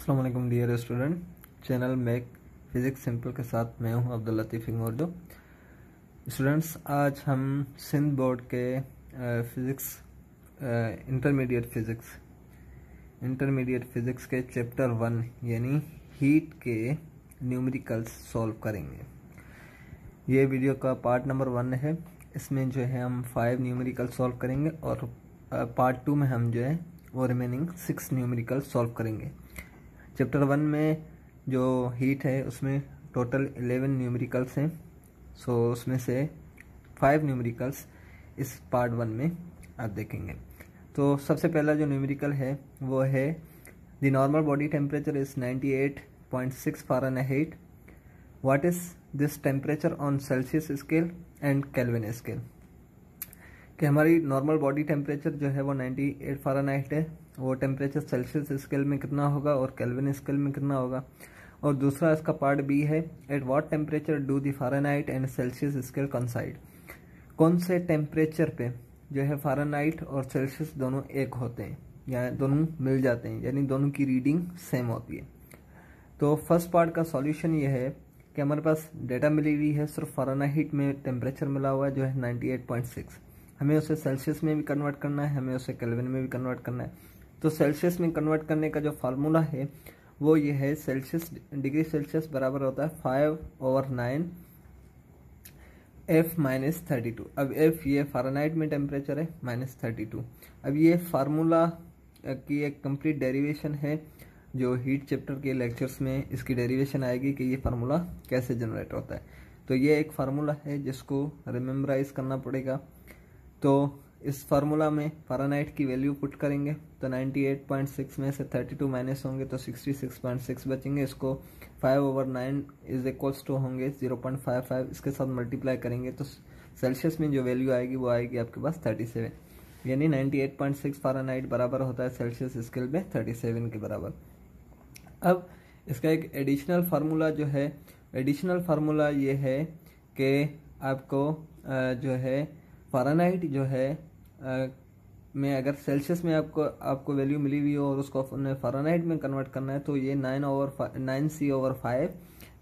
अस्सलाम वालेकुम dear student. Channel make physics simple के साथ मैं हूं अब्दुल लतीफ़ इंगोरदो। स्टूडेंट्स, आज हम सिंध बोर्ड के फिज़िक्स इंटरमीडिएट फिज़िक्स के चैप्टर 1 यानी हीट के न्यूमेरिकल्स सॉल्व करेंगे। ये वीडियो का पार्ट नंबर 1 है। इसमें जो है हम 5 न्यूमेरिकल सॉल्व करेंगे और पार्ट 2 में हम जो है वो रिमेनिंग 6 न्यूमेरिकल सॉल्व करेंगे। चैप्टर 1 में जो हीट है उसमें टोटल 11 न्यूमेरिकल्स हैं। सो उसमें से 5 न्यूमेरिकल्स इस पार्ट 1 में आप देखेंगे। तो सबसे पहला जो न्यूमेरिकल है वो है the normal body temperature is 98.6 Fahrenheit. What is this temperature on Celsius scale and kelvin scale. कि हमारी नॉर्मल बॉडी टेम्परेचर जो है वो 98 फ़ारेनहाइट है। वो टेम्परेचर सेल्सियस स्केल में कितना होगा और केल्विन स्केल में कितना होगा। और दूसरा इसका पार्ट बी है at what temperature do the Fahrenheit and Celsius scale coincide. कौन से टेम्परेचर पे जो है फ़ारेनहाइट और सेल्सियस दोनों एक होते हैं या दोनों मिल जाते हैं, यानी दोनों की रीडिंग सेम होती है। तो फर्स्ट पार्ट का सॉल्यूशन ये है कि हमारे पास डेटा मिली हुई है, सिर्फ फ़ारेनहाइट में टेम्परेचर मिला हुआ है जो है 98.6। हमें उसे सेल्सियस में भी कन्वर्ट करना है, हमें उसे केल्विन में भी कन्वर्ट करना है। तो सेल्सियस में कन्वर्ट करने का जो फार्मूला है वो ये है, सेल्सियस डिग्री सेल्सियस बराबर होता है 5/9 F - 32। अब F ये फ़ारेनहाइट में टेम्परेचर है -32। अब ये फार्मूला की एक कंप्लीट डेरिवेशन है जो हीट चैप्टर के लेक्चर्स में इसकी डेरिवेशन आएगी कि ये फार्मूला कैसे जनरेट होता है। तो ये एक फार्मूला है जिसको रिमेम्बराइज करना पड़ेगा। तो इस फार्मूला में फ़ारेनहाइट की वैल्यू पुट करेंगे तो 98.6 में से 32 माइनस होंगे तो 66.6 बचेंगे। इसको 5/9 इज इक्वल्स टू होंगे 0.55, इसके साथ मल्टीप्लाई करेंगे तो सेल्सियस में जो वैल्यू आएगी वो आएगी आपके पास 37, यानी 98.6 फ़ारेनहाइट बराबर होता है सेल्सियस स्केल में 37 के बराबर। अब इसका एक एडिशनल फार्मूला जो है, एडिशनल फार्मूला ये है कि आपको जो है फ़ारेनहाइट जो है में अगर सेल्सियस में आपको वैल्यू मिली हुई हो और उसको फ़ारेनहाइट में कन्वर्ट करना है तो ये 9/9c/5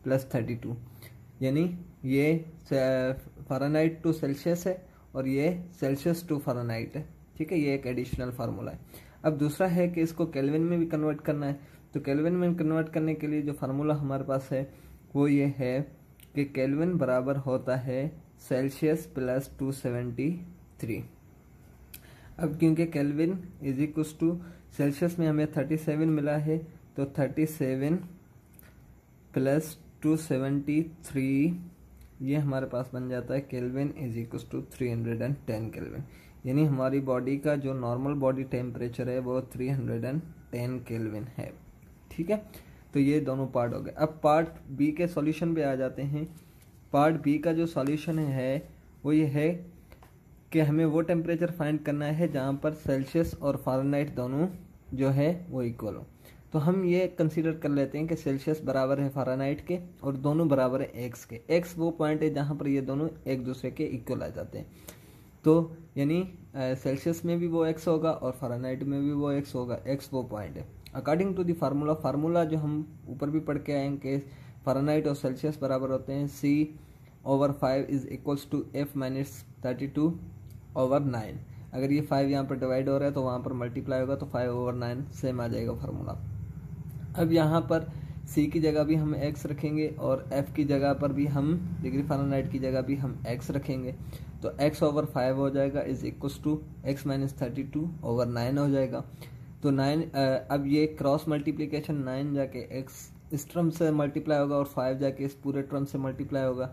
+ 32, यानी ये फ़ारेनहाइट टू सेल्सियस है और ये सेल्सियस टू फ़ारेनहाइट है। ठीक है, ये एक एडिशनल फार्मूला है। अब दूसरा है कि इसको केल्विन में भी कन्वर्ट करना है। तो केल्विन में कन्वर्ट करने के लिए जो फार्मूला हमारे पास है वो ये है कि केल्विन बराबर होता है सेल्सियस + 273। अब क्योंकि kelvin is equals to Celsius में हमें 37 मिला है तो 37 + 273 ये हमारे पास बन जाता है kelvin is equals to 310 kelvin. यानी हमारी बॉडी का जो नॉर्मल बॉडी टेम्परेचर है वो 310 केल्विन है। ठीक है, तो ये दोनों पार्ट हो गए। अब पार्ट बी के सॉल्यूशन पे आ जाते हैं। पार्ट बी का जो सॉल्यूशन है वो ये है कि हमें वो टेम्परेचर फाइंड करना है जहाँ पर सेल्सियस और फ़ारेनहाइट दोनों जो है वो इक्वल हो। तो हम ये कंसीडर कर लेते हैं कि सेल्सियस बराबर है फ़ारेनहाइट के और दोनों बराबर है एक्स के। एक्स वो पॉइंट है जहाँ पर ये दोनों एक दूसरे के इक्वल आ जाते हैं। तो यानी सेल्सियस में भी वो एक्स होगा और फ़ारेनहाइट में भी वो एक्स होगा। एक्स वो पॉइंट है अकॉर्डिंग टू द फार्मूला जो हम ऊपर भी पढ़ के आएंगे। फ़ारेनहाइट और सेल्सियस बराबर होते हैं c/5 is equals to F - 32/9। अगर ये 5 यहाँ पर डिवाइड हो रहा है तो वहाँ पर मल्टीप्लाई होगा तो 5/9 सेम आ जाएगा फार्मूला। अब यहाँ पर c की जगह भी हम x रखेंगे और f की जगह पर भी हम डिग्री फ़ारेनहाइट की जगह भी हम x रखेंगे तो x/5 हो जाएगा इज इक्वल्स टू x - 32/9 हो जाएगा। तो 9 अब ये क्रॉस मल्टीप्लिकेशन 9 जाके x इस टर्म से मल्टीप्लाई होगा और 5 जाके इस पूरे टर्म से मल्टीप्लाई होगा।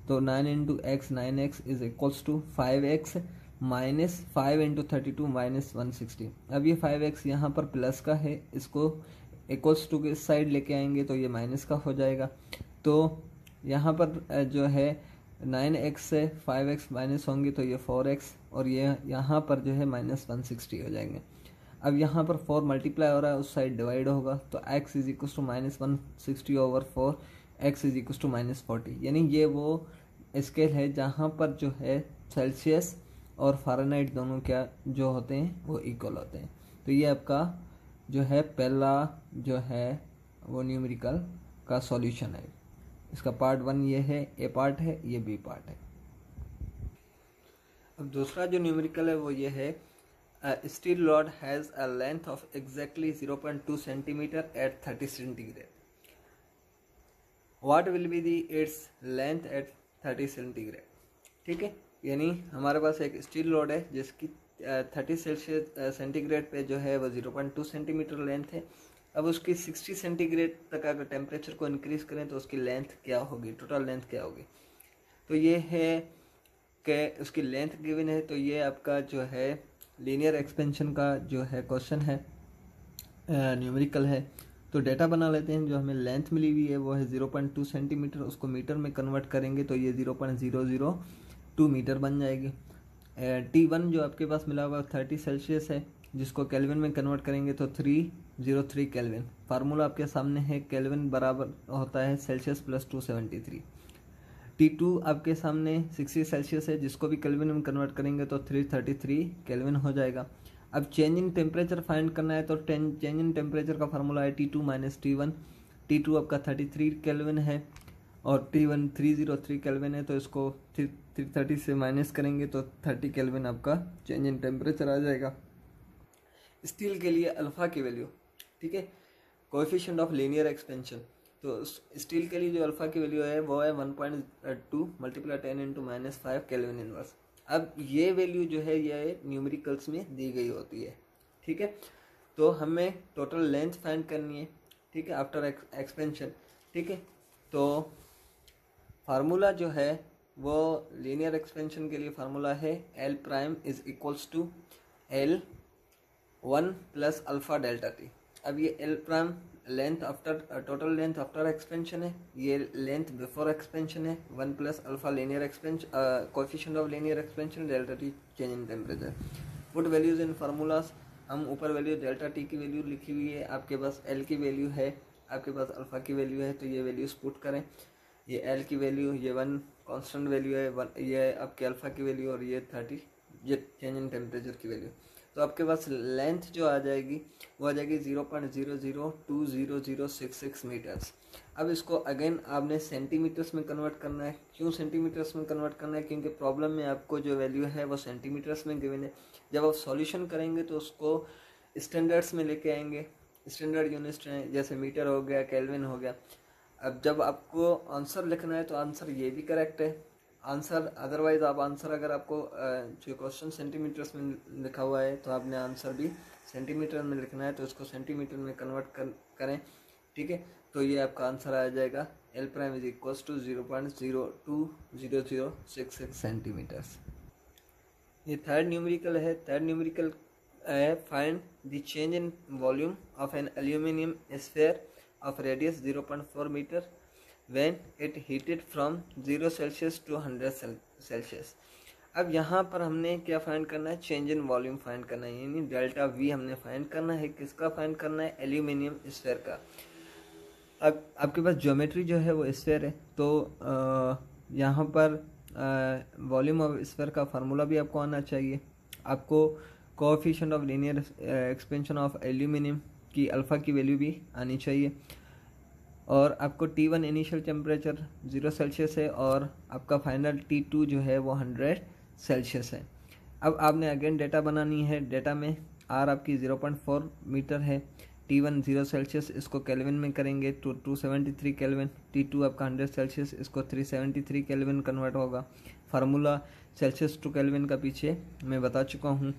तो 9 × x 9x is equals to 5x minus 5 × 32 -160। अब ये 5x यहाँ पर प्लस का है, इसको इक्वल्स टू के इस साइड लेके आएंगे तो ये माइनस का हो जाएगा। तो यहाँ पर जो है 9x से 5x माइनस होंगे तो ये 4x और ये यहाँ पर जो है -160 हो जाएंगे। अब यहाँ पर 4 मल्टीप्लाई हो रहा है, उस साइड डिवाइड होगा तो x is equals to -160/4, x is equals to -40। यानी ये वो स्केल है जहाँ पर जो है सेल्सियस और फ़ारेनहाइट दोनों क्या जो होते हैं वो इक्वल होते हैं। तो ये आपका जो है पहला जो है वो न्यूमेरिकल का सॉल्यूशन है। इसका पार्ट 1 ये है, ए पार्ट है, ये बी पार्ट है। अब दूसरा जो न्यूमेरिकल है वो ये है, steel rod has a length of exactly 0.2 centimetre at 30 centigrade. What will be the its length at 30 centigrade. ठीक है, यानी हमारे पास एक स्टील रॉड है जिसकी 30 सेल्सियस सेंटीग्रेड पे जो है वो 0.2 सेंटीमीटर लेंथ है। अब उसकी 60 सेंटीग्रेड तक अगर टेम्परेचर को इंक्रीज करें तो उसकी लेंथ क्या होगी, टोटल लेंथ क्या होगी। तो ये है कि उसकी लेंथ गिवन है, तो ये आपका जो है लीनियर एक्सपेंशन का जो है क्वेश्चन है, न्यूमेरिकल है। तो डेटा बना लेते हैं। जो हमें लेंथ मिली हुई है वो है 0.2 सेंटीमीटर, उसको मीटर में कन्वर्ट करेंगे तो ये 0.002 मीटर बन जाएगी। T1 जो आपके पास मिला हुआ 30 सेल्सियस है, जिसको केल्विन में कन्वर्ट करेंगे तो 303 केल्विन। फार्मूला आपके सामने है, केल्विन बराबर होता है सेल्सियस प्लस 273। T2 आपके सामने 60 सेल्सियस है, जिसको भी केल्विन में कन्वर्ट करेंगे तो 333 केल्विन हो जाएगा। अब चेंज इन टेम्परेचर फाइंड करना है तो चेंज इन टेम्परेचर का फार्मूला है T2 माइनस T1। T2 आपका 33 केल्विन है और T1 303 केल्विन है, तो इसको 330 से माइनस करेंगे तो 30 केल्विन आपका चेंज इन टेम्परेचर आ जाएगा। स्टील के लिए अल्फा की वैल्यू, ठीक है, कोएफिशिएंट ऑफ लीनियर एक्सपेंशन, तो स्टील के लिए जो अल्फा की वैल्यू है वो है 1.2 मल्टीप्लाई 10⁻⁻5 केल्विन इनवर्स। अब ये वैल्यू जो है ये न्यूमेरिकल्स में दी गई होती है। ठीक है, तो हमें टोटल लेंथ फाइंड करनी है, ठीक है, आफ्टर एक्सपेंशन। ठीक है, तो फार्मूला जो है वो लीनियर एक्सपेंशन के लिए फार्मूला है L prime is equals to L1 plus alpha delta T. अब ये L prime length after total length after expansion है, ये लेंथ बिफोर एक्सपेंशन है, 1 plus alpha linear expansion coefficient of linear expansion delta T change in temperature. Put values in formulas. हम ऊपर value delta T की value लिखी हुई है, आपके पास L की वैल्यू है, आपके पास अल्फा की वैल्यू है, तो ये वैल्यूज पुट करें। ये L की वैल्यू, ये 1 कांस्टेंट वैल्यू है, 1 ये आपके अल्फा की वैल्यू और ये 30 ये चेंज इन टेम्परेचर की वैल्यू। तो आपके पास लेंथ जो आ जाएगी वो आ जाएगी 0.002066 मीटर्स। अब इसको अगेन आपने सेंटीमीटर्स में कन्वर्ट करना है। क्यों सेंटीमीटर्स में कन्वर्ट करना है? क्योंकि प्रॉब्लम में आपको जो वैल्यू है वो सेंटीमीटर्स में गिवन है। जब आप सॉल्यूशन करेंगे तो उसको स्टैंडर्ड्स में लेके आएंगे, स्टैंडर्ड यूनिट्स जैसे मीटर हो गया, केल्विन हो गया। अब जब आपको आंसर लिखना है तो आंसर ये भी करेक्ट है आंसर, अदरवाइज आप आंसर अगर आपको जो क्वेश्चन सेंटीमीटर्स में लिखा हुआ है तो आपने आंसर भी सेंटीमीटर में लिखना है, तो इसको सेंटीमीटर में कन्वर्ट करें। ठीक है, तो ये आपका आंसर आ जाएगा L prime is equal to 0.020066 centimetres. ये थर्ड न्यूमेरिकल है। थर्ड न्यूमेरिकल है find the change in volume of an aluminium sphere of radius 0.4 meter when it heated from 0 Celsius to 100 Celsius। अब यहाँ पर हमने क्या फाइंड करना है? चेंज इन वॉल्यूम फाइंड करना है, यानी डेल्टा वी हमने फाइंड करना है। किसका फाइंड करना है? एल्यूमिनियम स्फीयर का। अब आपके पास ज्योमेट्री जो है वो स्फीयर है, तो यहाँ पर वॉल्यूम ऑफ स्फीयर का फार्मूला भी आपको आना चाहिए। आपको coefficient of linear expansion of aluminium की अल्फ़ा की वैल्यू भी आनी चाहिए, और आपको T1 इनिशियल टेम्परेचर 0 सेल्सियस है और आपका फाइनल T2 जो है वो 100 सेल्सियस है। अब आपने अगेन डेटा बनानी है। डेटा में R आपकी 0.4 मीटर है, T1 0 सेल्सियस, इसको केल्विन में करेंगे तो 273 केल्विन। T2 आपका 100 सेल्सियस, इसको 373 केल्विन कन्वर्ट होगा। फार्मूला सेल्सियस टू केल्विन का पीछे मैं बता चुका हूँ।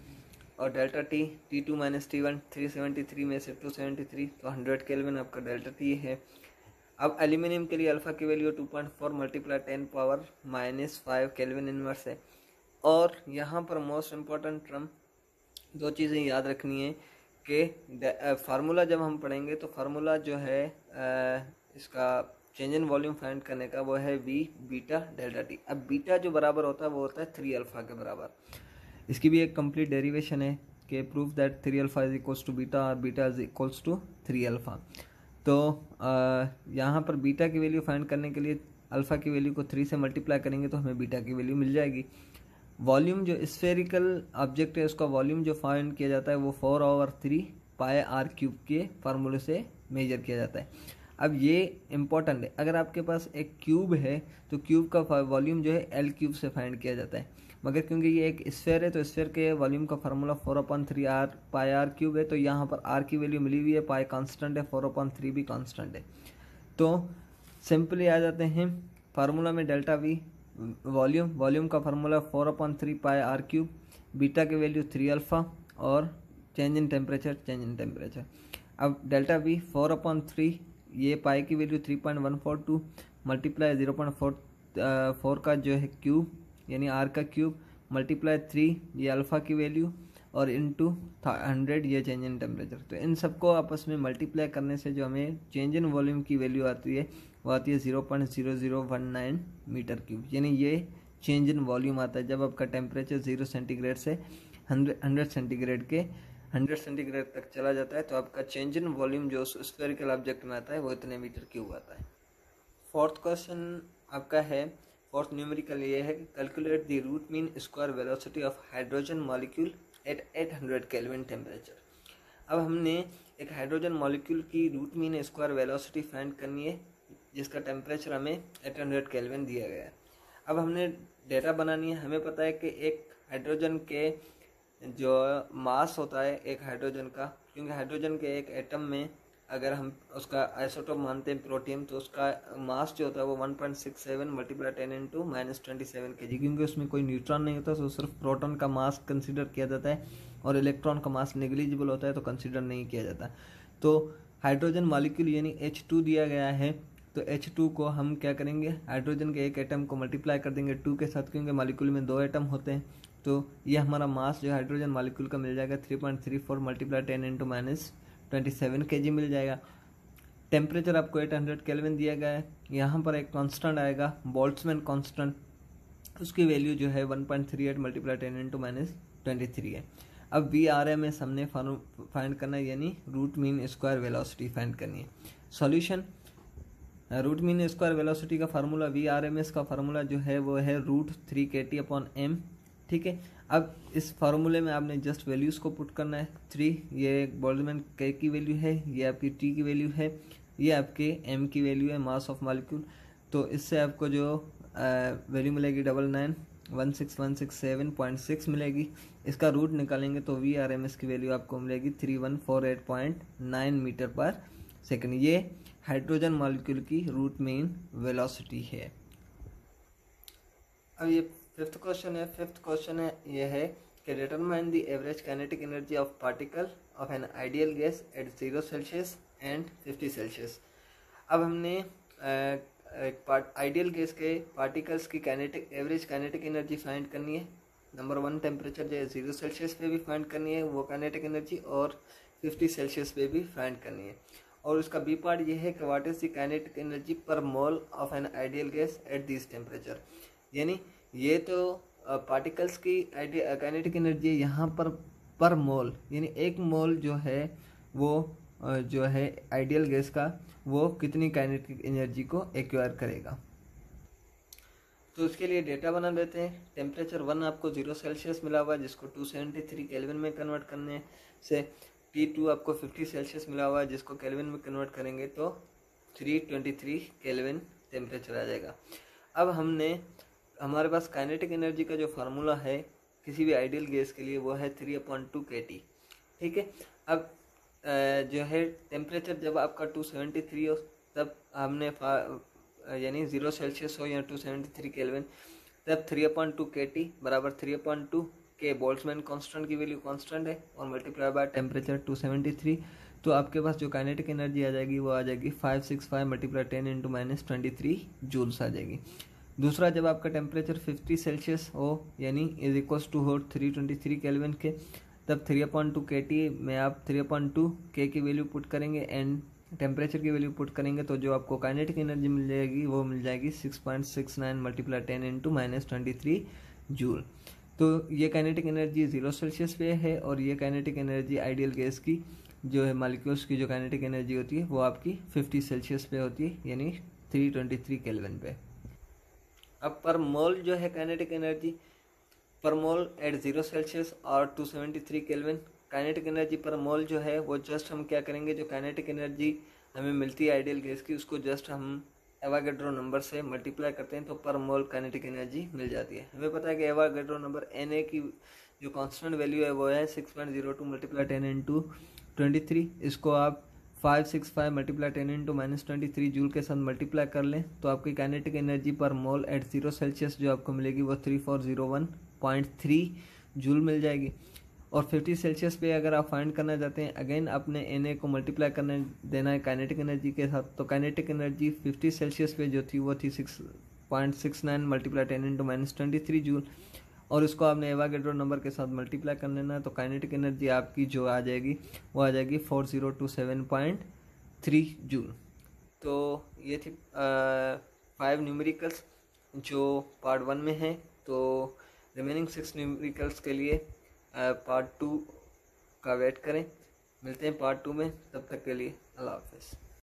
और delta T T2 minus T1 373 में से 273, तो 100 केल्विन आपका डेल्टा टी है। अब एल्यूमिनियम के लिए अल्फ़ा की वैल्यू 2.4 मल्टीप्लाई 10⁻⁻5 केल्विन इनवर्स है। और यहाँ पर मोस्ट इम्पॉर्टेंट टर्म दो चीज़ें याद रखनी है कि फार्मूला जब हम पढ़ेंगे तो फार्मूला जो है इसका चेंज इन वॉल्यूम फाइंड करने का वो है V बीटा डेल्टा टी। अब बीटा जो बराबर होता है वो होता है 3 अल्फ़ा के बराबर। इसकी भी एक कंप्लीट डेरिवेशन है कि proof that 3 alpha is equals to beta और beta is equals to 3 alpha. तो यहाँ पर बीटा की वैल्यू फाइंड करने के लिए अल्फ़ा की वैल्यू को 3 से मल्टीप्लाई करेंगे तो हमें बीटा की वैल्यू मिल जाएगी। वॉल्यूम जो स्फेरिकल ऑब्जेक्ट है उसका वॉल्यूम जो फाइंड किया जाता है वो 4/3 पाई r क्यूब के फार्मूले से मेजर किया जाता है। अब ये इम्पोर्टेंट है, अगर आपके पास एक क्यूब है तो क्यूब का वॉल्यूम जो है एल क्यूब से फाइंड किया जाता है, मगर क्योंकि ये एक स्फीयर है तो स्फीयर के वॉल्यूम का formula 4/3 r pi r cube है, तो यहाँ पर आर की वैल्यू मिली हुई है, पाई कांस्टेंट है, 4/3 भी कांस्टेंट है। तो सिंपली आ जाते हैं फार्मूला में, डेल्टा वी वॉल्यूम का formula 4/3 pi r cube, beta की वैल्यू 3 अल्फा और चेंज इन टेम्परेचर। अब डेल्टा वी 4/3, ये पाई की वैल्यू 3.142 मल्टीप्लाई 0.4 का जो है क्यूब यानी आर का क्यूब मल्टीप्लाई 3 ये अल्फ़ा की वैल्यू और इंटू 100 ये चेंज इन टेम्परेचर। तो इन सबको आपस में मल्टीप्लाई करने से जो हमें चेंज इन वॉल्यूम की वैल्यू आती है वो आती है 0.0019 मीटर क्यूब, यानी ये चेंज इन वॉल्यूम आता है जब आपका टेम्परेचर 0 सेंटीग्रेड से 100 सेंटीग्रेड तक चला जाता है, तो आपका चेंज इन वॉल्यूम जो स्फेरिकल ऑब्जेक्ट में आता है वो इतने मीटर क्यूब आता है। फोर्थ क्वेश्चन आपका है, फोर्थ न्यूमेरिकल ये है कि calculate the root mean square velocity of hydrogen molecule at 800 kelvin temperature. अब हमने एक हाइड्रोजन मॉलिक्यूल की root mean square velocity find करनी है जिसका टेम्परेचर हमें 800 केल्विन दिया गया है। अब हमने डेटा बनानी है, हमें पता है कि एक हाइड्रोजन के जो मास होता है एक हाइड्रोजन का, क्योंकि हाइड्रोजन के एक एटम में अगर हम उसका आइसोटोप मानते हैं प्रोटियम, तो उसका मास जो होता है वो 1.67 मल्टीप्लाई 10⁻⁻27 kg, क्योंकि उसमें कोई न्यूट्रॉन नहीं होता, तो सिर्फ प्रोटॉन का मास कंसीडर किया जाता है और इलेक्ट्रॉन का मास नेग्लिजिबल होता है तो कंसीडर नहीं किया जाता। तो हाइड्रोजन मॉलिक्यूल यानी H2 दिया गया है, तो H2 को हम क्या करेंगे, हाइड्रोजन के एक एटम को मल्टीप्लाई कर देंगे 2 के साथ, क्योंकि मॉलिक्यूल में 2 एटम होते हैं, तो ये हमारा मास जो हाइड्रोजन मॉलिक्यूल का मिल जाएगा 3.34 मल्टीप्लाई 10⁻⁻27 kg मिल जाएगा। टेम्परेचर आपको 800 केल्विन दिया गया है, यहाँ पर एक कांस्टेंट आएगा बोल्ट्जमैन कांस्टेंट, उसकी वैल्यू जो है 1.38 मल्टीप्लाई 10⁻23 है। अब VRMS हमने फाइंड करना है, यानी root mean square velocity find करनी है। Solution, root mean square velocity का फार्मूला, VRMS का फार्मूला जो है वो है √3 kT/m, ठीक है। अब इस फार्मूले में आपने जस्ट वैल्यूज़ को पुट करना है। 3 ये बोल्ट्जमैन K की वैल्यू है, ये आपकी T की वैल्यू है, ये आपके M की वैल्यू है, मास ऑफ मॉलिक्यूल। तो इससे आपको जो वैल्यू मिलेगी 99,16167.6 मिलेगी। इसका रूट निकालेंगे तो VRMS की वैल्यू आपको मिलेगी 3148.9 मीटर पर सेकेंड। ये हाइड्रोजन मॉलिक्यूल की रूट मीन वेलोसिटी है। अब ये फिफ्थ क्वेश्चन है ये है कि determine the average kinetic energy of particle of an ideal gas eight 0 Celsius and 50 Celsius. अब हमने आइडियल गैस के पार्टिकल्स की एवरेज काइनेटिक एनर्जी फाइंड करनी है। नंबर 1 टेम्परेचर जो है 0 सेल्सियस पे भी फाइंड करनी है वो काइनेटिक एनर्जी, और 50 सेल्सियस पे भी फाइंड करनी है। और उसका बी पार्ट ये है कि what is the kinetic energy per mole of an ideal gas at this temperature. यानी ये तो पार्टिकल्स की काइनेटिक एनर्जी है, यहाँ पर मोल यानी एक मोल जो है वो जो है आइडियल गैस का वो कितनी काइनेटिक एनर्जी को एक्वायर करेगा। तो उसके लिए डेटा बना देते हैं। टेम्परेचर 1 आपको 0 सेल्सियस मिला हुआ है जिसको 273 केल्विन में कन्वर्ट करने से, T2 आपको 50 सेल्सियस मिला हुआ है जिसको केल्विन में कन्वर्ट करेंगे तो 323 केल्विन टेम्परेचर आ जाएगा। अब हमारे पास काइनेटिक एनर्जी का जो फार्मूला है किसी भी आइडियल गैस के लिए वो है 3/2 kT, ठीक है। अब जो है टेम्परेचर जब आपका 273 हो तब हमने यानी 0 सेल्सियस हो या 273 केल्विन, तब 3/2 kT बराबर 3/2 के बोल्ट्जमैन कांस्टेंट की वैल्यू कांस्टेंट है और मल्टीप्लाई बाय टेम्परेचर 273, तो आपके पास जो काइनेटिक एनर्जी आ जाएगी वो आ जाएगी 565 मल्टीप्लाई 10⁻⁻23 जूल्स आ जाएगी। दूसरा, जब आपका टेम्परेचर 50 सेल्सियस हो यानी इज इक्वल्स टू हो 323 केल्विन के, तब 3/2 kT में आप 3/2 K की वैल्यू पुट करेंगे एंड टेम्परेचर की वैल्यू पुट करेंगे तो जो आपको काइनेटिक एनर्जी मिल जाएगी वो मिल जाएगी 6.69 मल्टीप्लाई 10⁻⁻23 जूल। तो ये काइनेटिक एनर्जी 0 सेल्सियस पे है और ये काइनेटिक एनर्जी आइडियल गैस की जो है मॉलिक्यूल्स की जो काइनेटिक एनर्जी होती है वो आपकी 50 सेल्सियस पे होती है यानी 323 केल्विन पे। अब पर मोल जो है काइनेटिक एनर्जी पर मोल एट 0 सेल्सियस और 273 केल्विन, काइनेटिक एनर्जी पर मोल जो है वो जस्ट हम क्या करेंगे, जो काइनेटिक एनर्जी हमें मिलती है आइडियल गैस की, उसको जस्ट हम एवोगैड्रो नंबर से मल्टीप्लाई करते हैं तो पर मोल काइनेटिक एनर्जी मिल जाती है। हमें पता है कि एवोगैड्रो नंबर Na की जो कांस्टेंट वैल्यू है वो है 6.02 मल्टीप्लाई 10 इंटू 23। इसको आप 565 मल्टीप्लाई 10 इंटू -23 जूल के साथ मल्टीप्लाई कर लें तो आपकी काइनेटिक एनर्जी पर मोल एट 0 सेल्सियस जो आपको मिलेगी वो 3401.3 जूल मिल जाएगी। और 50 सेल्सियस पे अगर आप फाइंड करना चाहते हैं, अगेन आपने Na को मल्टीप्लाई करने देना है काइनेटिक एनर्जी के साथ, तो काइनेटिक एनर्जी 50 सेल्सियस पे जो थी वो थी 6.69 मल्टीप्लाई 10 इंटू -23 जूल, और इसको आपने एवोगैड्रो नंबर के साथ मल्टीप्लाई कर लेना है तो काइनेटिक एनर्जी आपकी जो आ जाएगी वो आ जाएगी 4027.3 जूल। तो ये थी 5 न्यूमेरिकल्स जो पार्ट 1 में है। तो रिमेनिंग 6 न्यूमेरिकल्स के लिए पार्ट 2 का वेट करें। मिलते हैं पार्ट 2 में, तब तक के लिए अल्लाह हाफ़िज़।